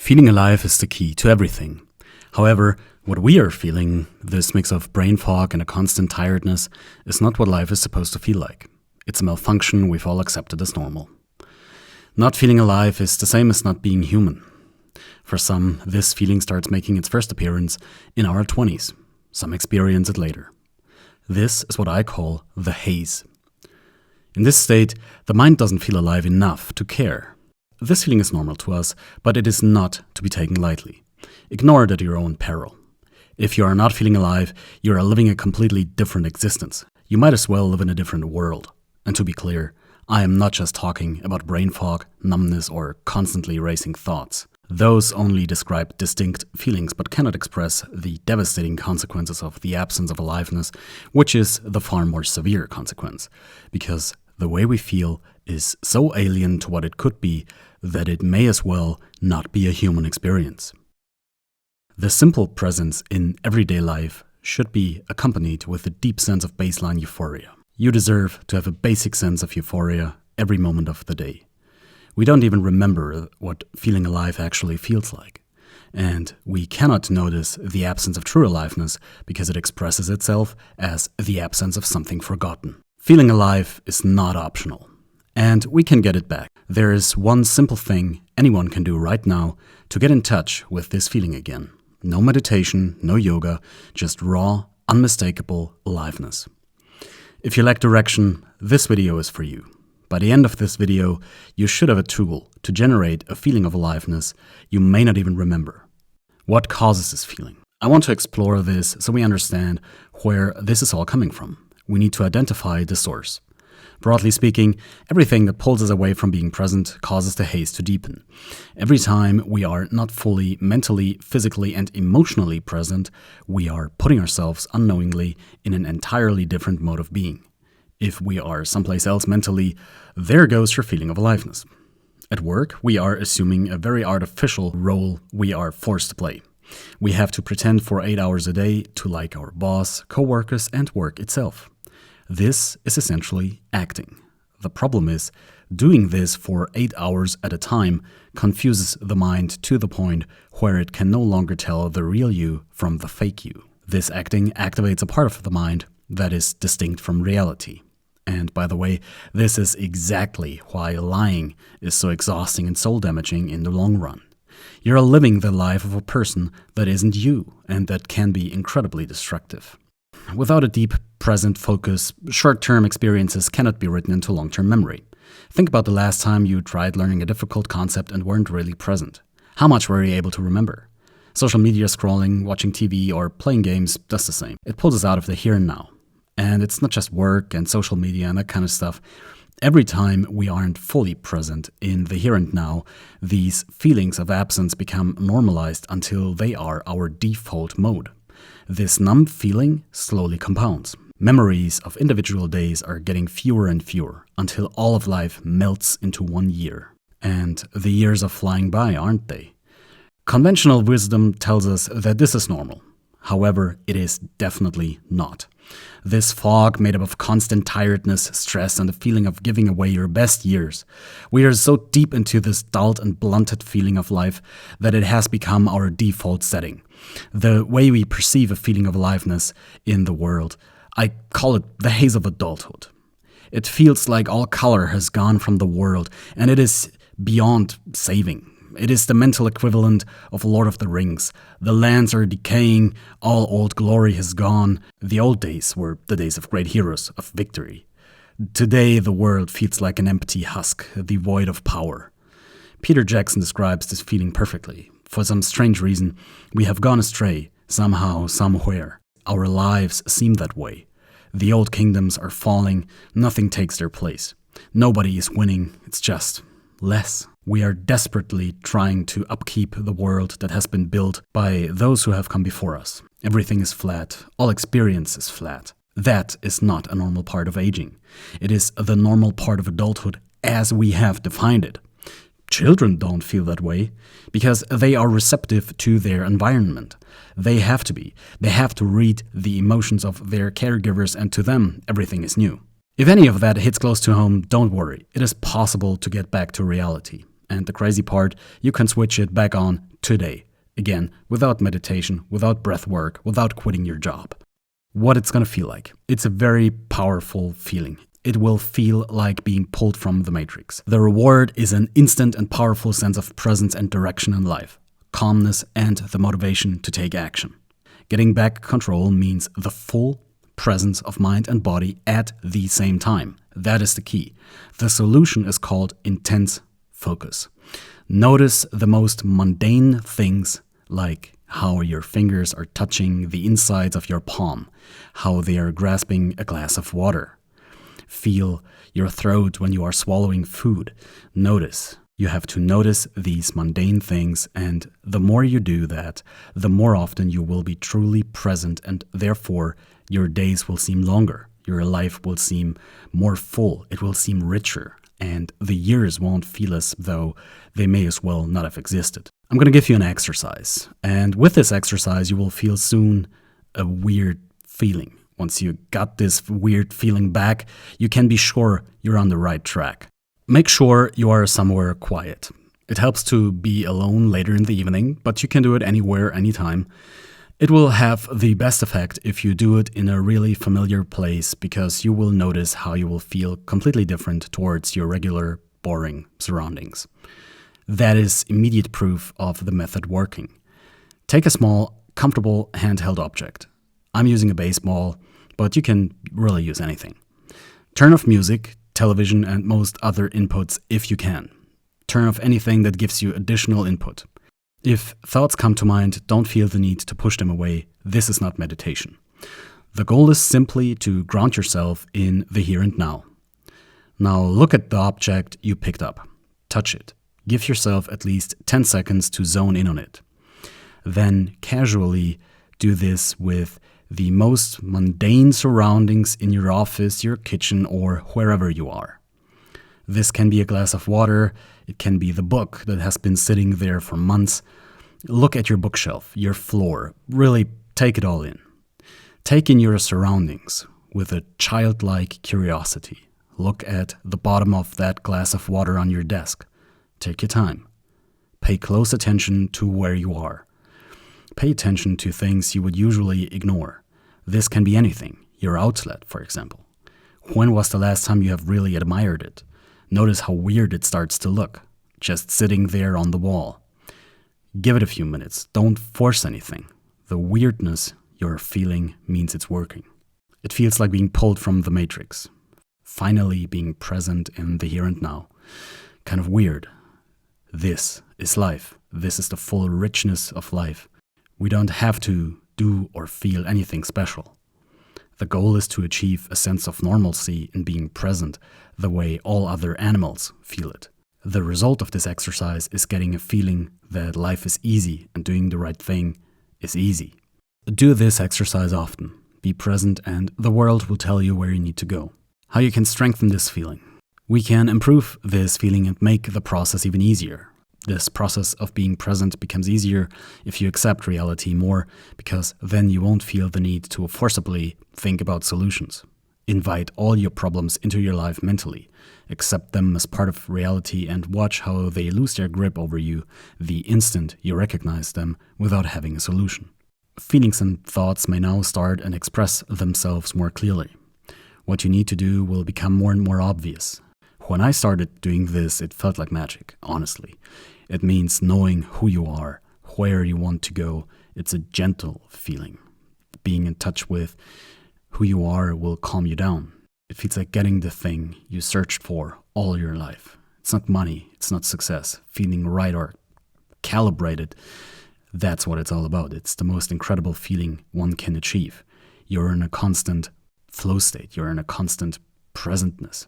Feeling alive is the key to everything. However, what we are feeling, this mix of brain fog and a constant tiredness, is not what life is supposed to feel like. It's a malfunction we've all accepted as normal. Not feeling alive is the same as not being human. For some, this feeling starts making its first appearance in our 20s. Some experience it later. This is what I call the haze. In this state, the mind doesn't feel alive enough to care. This feeling is normal to us, but it is not to be taken lightly. Ignore it at your own peril. If you are not feeling alive, you are living a completely different existence. You might as well live in a different world. And to be clear, I am not just talking about brain fog, numbness, or constantly racing thoughts. Those only describe distinct feelings but cannot express the devastating consequences of the absence of aliveness, which is the far more severe consequence. Because the way we feel is so alien to what it could be that it may as well not be a human experience. The simple presence in everyday life should be accompanied with a deep sense of baseline euphoria. You deserve to have a basic sense of euphoria every moment of the day. We don't even remember what feeling alive actually feels like. And we cannot notice the absence of true aliveness because it expresses itself as the absence of something forgotten. Feeling alive is not optional. And we can get it back. There is one simple thing anyone can do right now to get in touch with this feeling again. No meditation, no yoga, just raw, unmistakable aliveness. If you lack direction, this video is for you. By the end of this video, you should have a tool to generate a feeling of aliveness you may not even remember. What causes this feeling? I want to explore this so we understand where this is all coming from. We need to identify the source. Broadly speaking, everything that pulls us away from being present causes the haze to deepen. Every time we are not fully mentally, physically, and emotionally present, we are putting ourselves unknowingly in an entirely different mode of being. If we are someplace else mentally, there goes your feeling of aliveness. At work, we are assuming a very artificial role we are forced to play. We have to pretend for 8 hours a day to like our boss, co-workers, and work itself. This is essentially acting. The problem is, doing this for 8 hours at a time confuses the mind to the point where it can no longer tell the real you from the fake you. This acting activates a part of the mind that is distinct from reality. And by the way, this is exactly why lying is so exhausting and soul-damaging in the long run. You're living the life of a person that isn't you, and that can be incredibly destructive. Without a deep, present focus, short-term experiences cannot be written into long-term memory. Think about the last time you tried learning a difficult concept and weren't really present. How much were you able to remember? Social media scrolling, watching TV, or playing games does the same. It pulls us out of the here and now. And it's not just work and social media and that kind of stuff. Every time we aren't fully present in the here and now, these feelings of absence become normalized until they are our default mode. This numb feeling slowly compounds. Memories of individual days are getting fewer and fewer until all of life melts into 1 year. And the years are flying by, aren't they? Conventional wisdom tells us that this is normal. However, it is definitely not. This fog made up of constant tiredness, stress, and the feeling of giving away your best years. We are so deep into this dulled and blunted feeling of life that it has become our default setting. The way we perceive a feeling of aliveness in the world. I call it the haze of adulthood. It feels like all color has gone from the world, and it is beyond saving. It is the mental equivalent of Lord of the Rings. The lands are decaying, all old glory has gone. The old days were the days of great heroes, of victory. Today the world feels like an empty husk, devoid of power. Peter Jackson describes this feeling perfectly. For some strange reason, we have gone astray, somehow, somewhere. Our lives seem that way. The old kingdoms are falling, nothing takes their place. Nobody is winning, it's just less. We are desperately trying to upkeep the world that has been built by those who have come before us. Everything is flat. All experience is flat. That is not a normal part of aging. It is the normal part of adulthood as we have defined it. Children don't feel that way because they are receptive to their environment. They have to be. They have to read the emotions of their caregivers, and to them, everything is new. If any of that hits close to home, don't worry. It is possible to get back to reality. And the crazy part, you can switch it back on today. Again, without meditation, without breath work, without quitting your job. What it's going to feel like. It's a very powerful feeling. It will feel like being pulled from the matrix. The reward is an instant and powerful sense of presence and direction in life, calmness, and the motivation to take action. Getting back control means the full presence of mind and body at the same time. That is the key. The solution is called intense focus. Notice the most mundane things, like how your fingers are touching the insides of your palm, how they are grasping a glass of water. Feel your throat when you are swallowing food. Notice. You have to notice these mundane things, and the more you do that, the more often you will be truly present, and therefore your days will seem longer. Your life will seem more full. It will seem richer, and the years won't feel as though they may as well not have existed. I'm going to give you an exercise, and with this exercise you will feel soon a weird feeling. Once you got this weird feeling back, you can be sure you're on the right track. Make sure you are somewhere quiet. It helps to be alone later in the evening, but you can do it anywhere, anytime. It will have the best effect if you do it in a really familiar place, because you will notice how you will feel completely different towards your regular, boring surroundings. That is immediate proof of the method working. Take a small, comfortable handheld object. I'm using a baseball, but you can really use anything. Turn off music, television, and most other inputs if you can. Turn off anything that gives you additional input. If thoughts come to mind, don't feel the need to push them away. This is not meditation. The goal is simply to ground yourself in the here and now. Now look at the object you picked up. Touch it. Give yourself at least 10 seconds to zone in on it. Then casually do this with the most mundane surroundings in your office, your kitchen, or wherever you are. This can be a glass of water, it can be the book that has been sitting there for months. Look at your bookshelf, your floor, really take it all in. Take in your surroundings with a childlike curiosity. Look at the bottom of that glass of water on your desk. Take your time. Pay close attention to where you are. Pay attention to things you would usually ignore. This can be anything, your outlet, for example. When was the last time you have really admired it? Notice how weird it starts to look, just sitting there on the wall. Give it a few minutes, don't force anything. The weirdness you're feeling means it's working. It feels like being pulled from the matrix. Finally being present in the here and now. Kind of weird. This is life. This is the full richness of life. We don't have to do or feel anything special. The goal is to achieve a sense of normalcy in being present the way all other animals feel it. The result of this exercise is getting a feeling that life is easy and doing the right thing is easy. Do this exercise often. Be present and the world will tell you where you need to go. How you can strengthen this feeling. We can improve this feeling and make the process even easier. This process of being present becomes easier if you accept reality more, because then you won't feel the need to forcibly think about solutions. Invite all your problems into your life mentally. Accept them as part of reality and watch how they lose their grip over you the instant you recognize them without having a solution. Feelings and thoughts may now start and express themselves more clearly. What you need to do will become more and more obvious. When I started doing this, it felt like magic, honestly. It means knowing who you are, where you want to go. It's a gentle feeling. Being in touch with who you are will calm you down. It feels like getting the thing you searched for all your life. It's not money, it's not success. Feeling right or calibrated, that's what it's all about. It's the most incredible feeling one can achieve. You're in a constant flow state. You're in a constant presentness.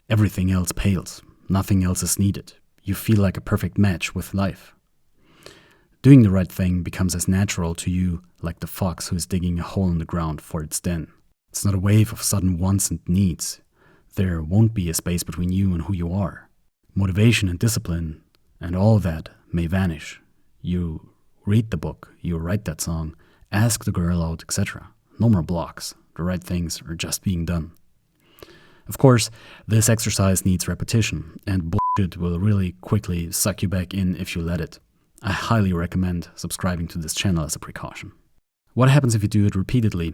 Everything else pales. Nothing else is needed. You feel like a perfect match with life. Doing the right thing becomes as natural to you like the fox who is digging a hole in the ground for its den. It's not a wave of sudden wants and needs. There won't be a space between you and who you are. Motivation and discipline and all that may vanish. You read the book, you write that song, ask the girl out, etc. No more blocks. The right things are just being done. Of course, this exercise needs repetition, and bullshit will really quickly suck you back in if you let it. I highly recommend subscribing to this channel as a precaution. What happens if you do it repeatedly?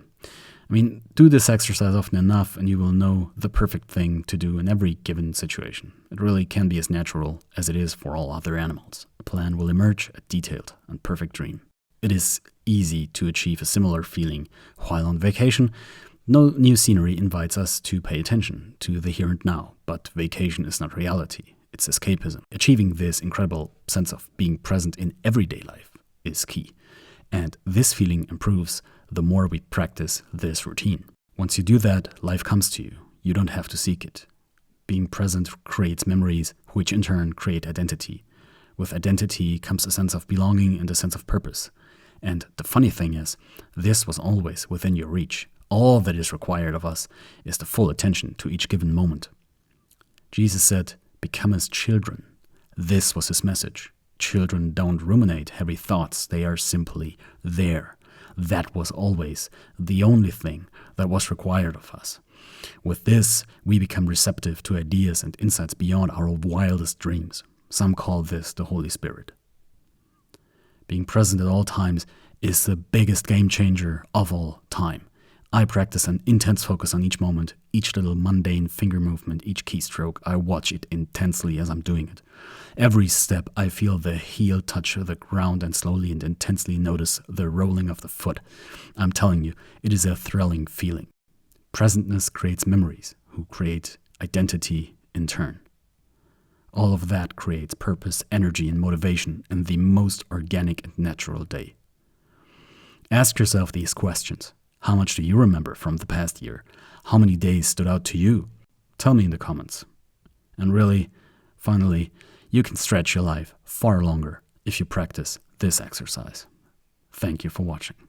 Do this exercise often enough and you will know the perfect thing to do in every given situation. It really can be as natural as it is for all other animals. A plan will emerge, a detailed and perfect dream. It is easy to achieve a similar feeling while on vacation. No new scenery invites us to pay attention to the here and now, but vacation is not reality, it's escapism. Achieving this incredible sense of being present in everyday life is key. And this feeling improves the more we practice this routine. Once you do that, life comes to you. You don't have to seek it. Being present creates memories, which in turn create identity. With identity comes a sense of belonging and a sense of purpose. And the funny thing is, this was always within your reach. All that is required of us is the full attention to each given moment. Jesus said, "Become as children." This was his message. Children don't ruminate heavy thoughts, they are simply there. That was always the only thing that was required of us. With this, we become receptive to ideas and insights beyond our wildest dreams. Some call this the Holy Spirit. Being present at all times is the biggest game changer of all time. I practice an intense focus on each moment, each little mundane finger movement, each keystroke. I watch it intensely as I'm doing it. Every step, I feel the heel touch the ground and slowly and intensely notice the rolling of the foot. I'm telling you, it is a thrilling feeling. Presentness creates memories, who create identity in turn. All of that creates purpose, energy, and motivation in the most organic and natural day. Ask yourself these questions. How much do you remember from the past year? How many days stood out to you? Tell me in the comments. And really, finally, you can stretch your life far longer if you practice this exercise. Thank you for watching.